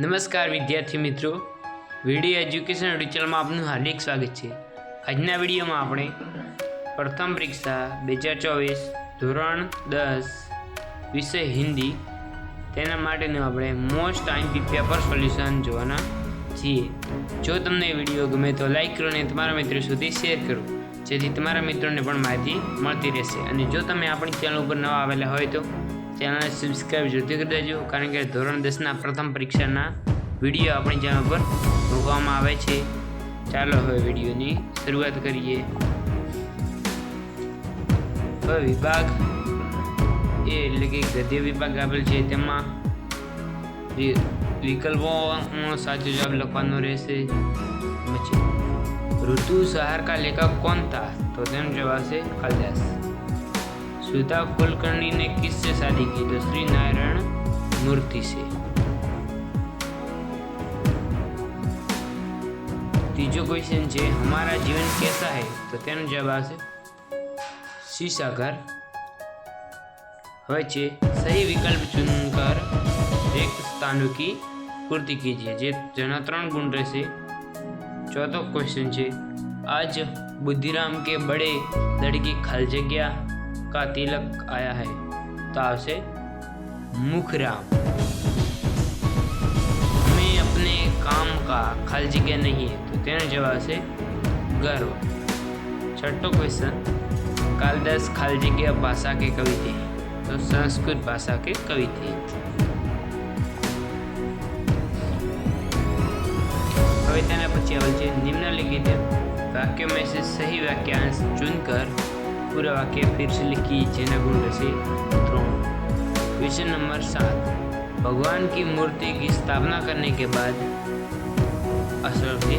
નમસ્કાર વિદ્યાર્થી મિત્રો, વિડીયો એજ્યુકેશન ચેનલમાં આપનું હાર્દિક સ્વાગત છે। આજના વિડીયોમાં આપણે પ્રથમ પરીક્ષા 2024 ધોરણ 10 વિષય હિન્દી તેના માટેનું આપણે મોસ્ટ આઈએમપી પેપર સોલ્યુશન જોવાના છીએ। જો તમને વિડીયો ગમે તો લાઈક કરો અને તમારા મિત્રો સુધી શેર કરો, જેથી તમારા મિત્રોને પણ માહિતી મળતી રહેશે। અને જો તમે આપણી ચેનલ ઉપર નવા આવેલા હોય તો ચેનલને સબસ્ક્રાઈબ જરૂરથી કરી દેજો, કારણ કે ધોરણ 10ના પ્રથમ પરીક્ષાના વિડીયો આપણી ચેનલ પર મૂકવામાં આવે છે। ચાલો હવે વિડીયોની શરૂઆત કરીએ। હવે વિભાગ એ એટલે કે ગદ્ય વિભાગ આપેલ છે, તેમાં વિકલ્પોનો સાચો જવાબ લખવાનો રહેશે। પછી ऋतु सहार का लेखक कौन था? तो तेनो जवाब है कालिदास। सुधा कुलकर्णी ने किससे शादी की? तो श्री नारायण मूर्ति से। तीजो क्वेश्चन है हमारा जीवन कैसा है? तो तेनो जवाब है शीशाघर। હવે છે સહી વિકલ્પ ચुनकर एक स्थानों की पूर्ति कीजिए, જેના 3 गुण રહેશે। चौथा क्वेश्चन है आज बुद्धिराम के बड़े लड़की खाली जगह का तिलक आया है, तो आपसे मुखराम। हमें अपने काम का खाली जगह नहीं है, तो तेरा जवाब से गर्व। छठो क्वेश्चन कालिदास खाली जगह भाषा के कवि थे, तो संस्कृत भाषा के कवि थे। निम्नलिखित वाक्य में से सही वाक्यांश चुनकर पूरा वाक्य फिर से लिखिए, जेना गुण से 3। क्वेश्चन नंबर 7 भगवान की मूर्ति की स्थापना करने के बाद असर से ...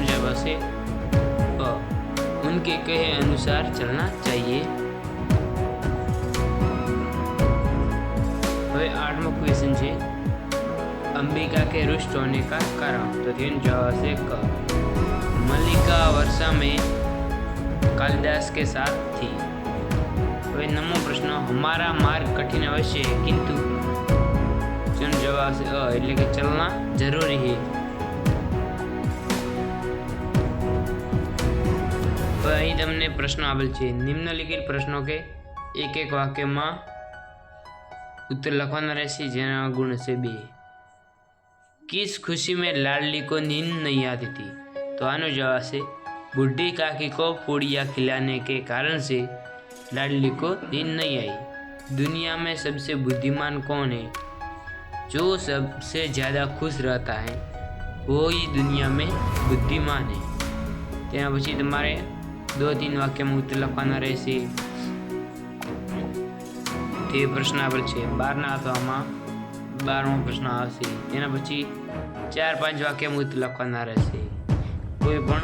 जवाब से उनके कहे अनुसार चलना चाहिए। હવે 8मो क्वेश्चन है अंबिका के रुष्ट होने का कारण, तो जवाब से क। मल्लिका वर्षा में कालिदास के साथ थी। तो 9मो प्रश्न हमारा मार्ग कठिन अवश्य है, किंतु जवाब से એટલે કે चलना जरूरी है। तो અહીં તમને પ્રશ્ન આપેલ છે, નિમ્નલિખિત પ્રશ્નો के एक वाक्य में उत्तर લખવાના રહેશે, જેના ગુણ છે 2। किस खुशी में लाडली को नींद नहीं आती थी? तो आनो जवाब से बुढ़ी काकी को पूड़िया खिलाने के कारण से लाडली को नींद नहीं आई। दुनिया में सबसे बुद्धिमान कौन है? जो सबसे ज़्यादा खुश रहता है वो ही दुनिया में बुद्धिमान है। तेना पछी तमारे 2-3 वाक्य में उत्तर लखवाना रहेशे। ते प्रश्न आपेल छे 12ना अथवा 12मो प्रश्न आवशे। तेना पछी 4-5 वाक्य में उत्तर लखवाना रहेशे, कोई पण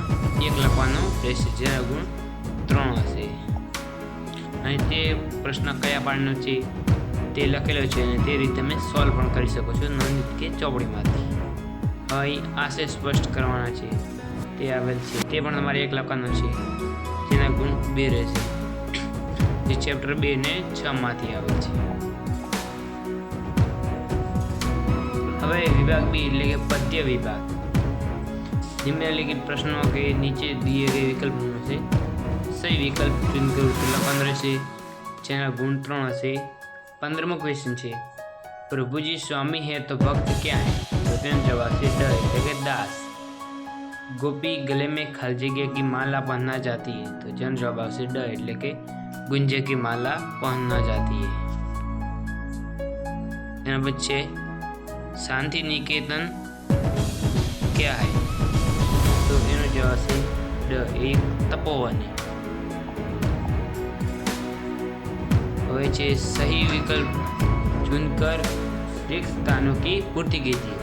एक लखवानो रहेशे, जेना गुण 3 हशे। अहीं ते प्रश्न कया पाठनो छे ते लखेलो छे अने ते रीते તમે સોલ્વ પણ કરી શકો છો નોંધ કે ચોપડીમાંથી। હવે આશે સ્પષ્ટ કરવાના છે, તે આવેલ છે, તે પણ તમારે એક લખવાનો છે, જેના ગુણ 2 રહેશે, જે ચેપ્ટર 2 ને 6 માંથી આવેલ છે। હવે विभाग बी એટલે કે पद्य विभाग। निम्नलिखित प्रश्नों के नीचे दिए गए विकल्पों में से सही विकल्प चुनकर उत्तर लखवाना रहेशे, जेना गुण 3 हशे। 15मो क्वेश्चन है प्रभु जी स्वामी है तो भक्त क्या है? तो तेनो जवाब से ड એટલે કે दास। गोपी गले में खाली जगह की माला पहनना चाहती है, तो जेनो जवाब से ड એટલે કે गुंजे की माला पहनना चाहती है। एना पछी शांति निकेतन क्या है? तो एनो जवाब से ड एक तपोवन है। હવે છે સહી વિકલ્પ चुनकर रिक्त स्थानों की पूर्ति कीजिए।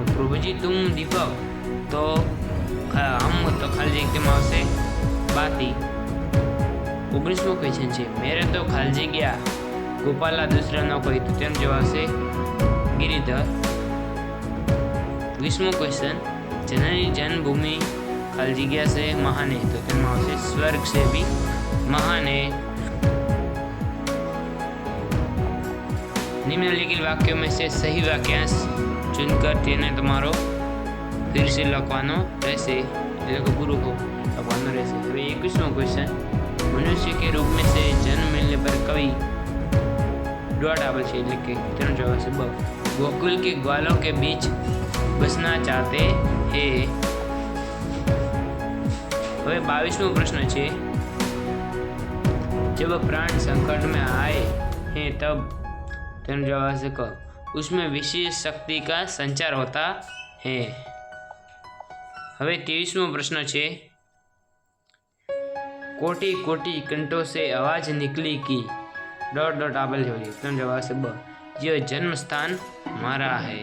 प्रभु जी तुम दीपक, तो हम तो खाली जगह में आवशे बाती। 19मो क्वेश्चन है मेरे तो खाली जगह गोपाला दूसरा न कोई, तो तेनो जवाब से गिरिधर। 20मो क्वेश्चन जननी जन्मभूमि खाली जगह से महान है, तो तेनो आवशे स्वर्ग से भी महान है। निम्नलिखित वाक्यों में से सही वाक्यांश चुनकर તેને તમારો फिर से લખવાનો રહેશે એટલે કે પૂરું લખવાનો રહેશે। હવે 21वां क्वेश्चन, मनुष्य के रूप में से जन्म मिलने पर कवि डॉट आबल છે એટલે કે તેનો જવાબ છે બ। गोकुल के ग्वालों के बीच बसना चाहते हैं। હવે 22वां प्रश्न છે, जब प्राण संकट में आए हैं तब तेनो जवाब से क। उसमें विशेष शक्ति का संचार होता है। हवे 23वां प्रश्न है, कोटि कोटि कंठों से आवाज निकली की डॉट डॉट आबल है तेनो जवाब से ब। यह जन्म स्थान मारा है।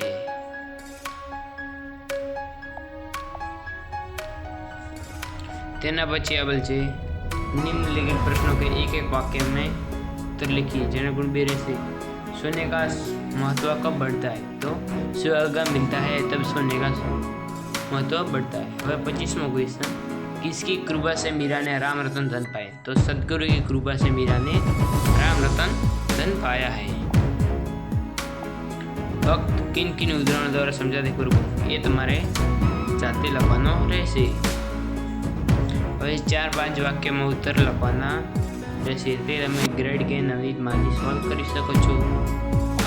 तेना पछी आबल है, निम्नलिखित प्रश्नों के एक एक वाक्य में उत्तर लिखिए जेने गुण बे रहશે। सोने का महत्व कब बढ़ता है? तो सुहागा मिलता है तब सोने का महत्व बढ़ता है। वह 25वां क्वेश्चन, किसकी कृपा से मीरा ने राम रतन धन पाए? तो सदगुरु की कृपा से मीरा ने राम रतन धन पाया है। वक्त किन किन उदाहरणों द्वारा समझाते पूर्व ये तुम्हारे जाते लखवानो રહેશે। હવે 4-5 વાક્યમાં ઉત્તર લખવાના રહેશે તે તમે ગ્રેડ કે નવનીતમાંથી સોલ્વ કરી શકો છો।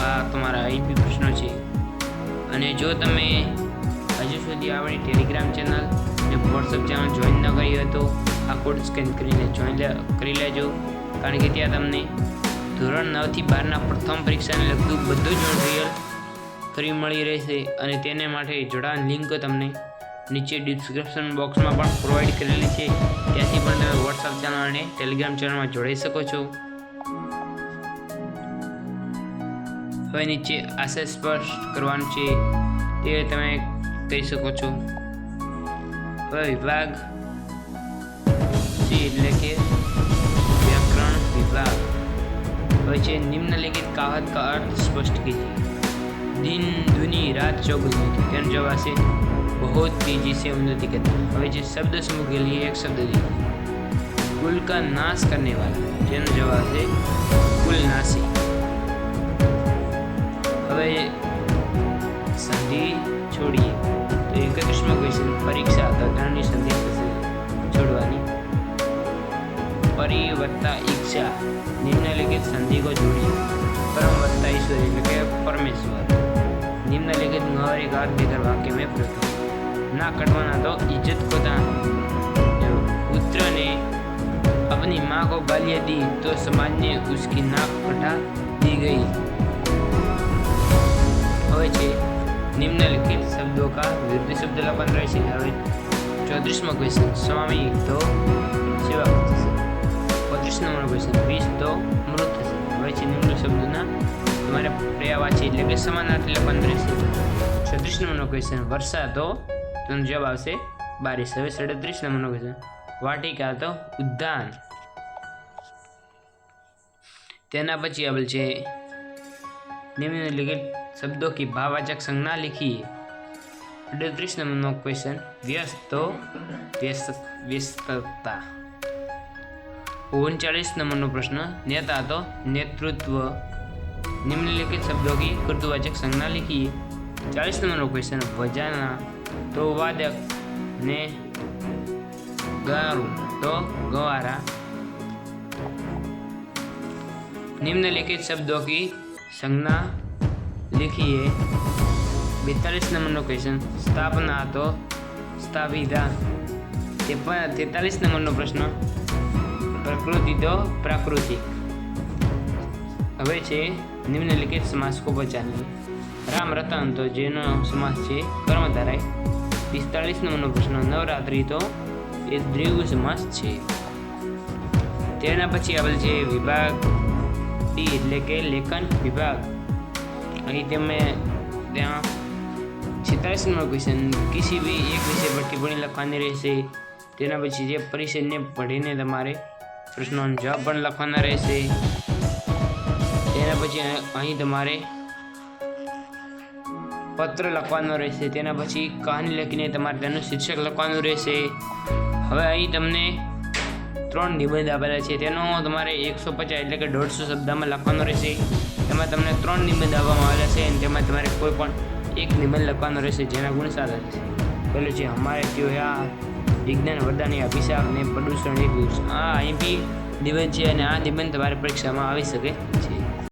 આ તમારા આઈપી પ્રશ્નો છે। અને જો તમે હજુ સુધી આપણી ટેલિગ્રામ ચેનલ અને વોટ્સઅપ ચેનલ જોઈન ન કરી હોય તો આ કોડ સ્કેન કરીને જોઈન કરી લેજો, કારણ કે ત્યાં તમને ધોરણ 9 થી 12ના પ્રથમ પરીક્ષાને લગતું બધું જ મટીરિયલ ફ્રી મળી રહેશે। અને તેને માટે જોડાણ લિંક તમને નીચે ડિસ્ક્રિપ્શન બોક્સમાં પણ પ્રોવાઈડ કરેલી છે, ત્યાંથી પણ તમે વોટ્સઅપ ચેનલ અને ટેલિગ્રામ ચેનલમાં જોડાઈ શકો છો। હવે નીચે આશય સ્પષ્ટ કરવાનું છે તે તમે કરી શકો છો। હવે વિભાગ સી એટલે કે व्याकरण विभाग। હવે છે निम्नलिखित कहावत का अर्थ स्पष्ट कीजिए। दिन दुनी रात चौगुनी तेनो जवाब से बहुत तेजी से उन्नति करती है। હવે જે શબ્દ સમૂહ के लिए एक शब्द लीजिए। कुल का नाश करने वाला तेनो जवाब है कुलनाशी। હવે સંધિ છોડીએ તો 31વાं ક્વેશ્ચન, પરીક્ષા તો ત્રણની સંધિ છોડવાની। परिवत्ता इच्छा, निम्नलिखित संधि को जोड़िए। परम वत्ता ईश्वर એટલે કે પરમેશ્વર। निम्नलिखित मुहावरे का अर्थ देकर वाक्य में प्रयोग करें। ना कटवाना तो इज्जत को दान। पुत्र ने अपनी माँ को गालियाँ दी तो समाज ने उसकी नाक कटा दी गई। હવે છે निम्नलिखित शब्दों का विरुद्ध शब्द लखवाना રહેશે। હવે 34वां क्वेश्चन, स्वामी तो सेवा થશે। 35वां क्वेश्चन, विष तो मृत થશે। હવે છે નિમ્ન શબ્દના તમારે પર્યાયવાચી એટલે કે સમાનાર્થી લખવાનું રહેશે। 36वां क्वेश्चन, वर्षा तो તેનો જવાબ આવશે બારિશ। હવે 37वां क्वेश्चन, वाटिका तो उद्यान। તેના પછી આવેલ છે निम्नलिखित शब्दों की भाववाचक संज्ञा लिखिए। 38वां क्वेश्चन, व्यस्त तो व्यस्तता। 39वां प्रश्न, नेता तो नेतृत्व। निम्नलिखित शब्दों की कर्तृवाचक संज्ञा लिखिए। 40वां क्वेश्चन, बजाना तो वादक ने गारू तो गवारा। निम्नलिखित शब्दों की संज्ञा लिखिए। 42वां क्वेश्चन, स्थापना तो स्थापिता। 43वां प्रश्न, प्रकृति तो प्राकृतिक। હવે છે નિમ્નલિખિત સમાસ को पहचानिए। राम रतन तो जेनो समास છે કર્મધારય। 45वां प्रश्न, नवरात्रि तो એ દ્વિગુ સમાસ છે। તેના પછી આવેલ છે વિભાગ ડી એટલે કે લેખન વિભાગ। અહીં તમે ત્યાં 46वां क्वेश्चन, किसी भी एक विषय पर टिप्पणी લખવાની રહેશે। તેના પછી જે પરિષદને પઢીને તમારે પ્રશ્નોનો જવાબ પણ લખવાના રહેશે। તેના પછી અહીં તમારે પત્ર લખવાનો રહેશે। તેના પછી કહાની લખીને તમારે તેનું શીર્ષક લખવાનું રહેશે। હવે અહીં તમને 3 નિબંધ આપેલા છે. તેનો તમારે 150 એટલે કે 150 શબ્દમાં લખવાનો રહેશે. તેમાં તમને 3 નિબંધ આપવામાં આવેલા છે અને તેમાં તમારે કોઈ પણ એક નિબંધ લખવાનો રહેશે જેના ગુણ 7 હશે. પહેલું છે હમારે ત્યોહાર, વિજ્ઞાન વરદાની અભિશાપ ને પ્રદૂષણ એક દિવસ. આ અહીં બી નિબંધ છે અને આ નિબંધ તમારી પરીક્ષામાં આવી શકે છે.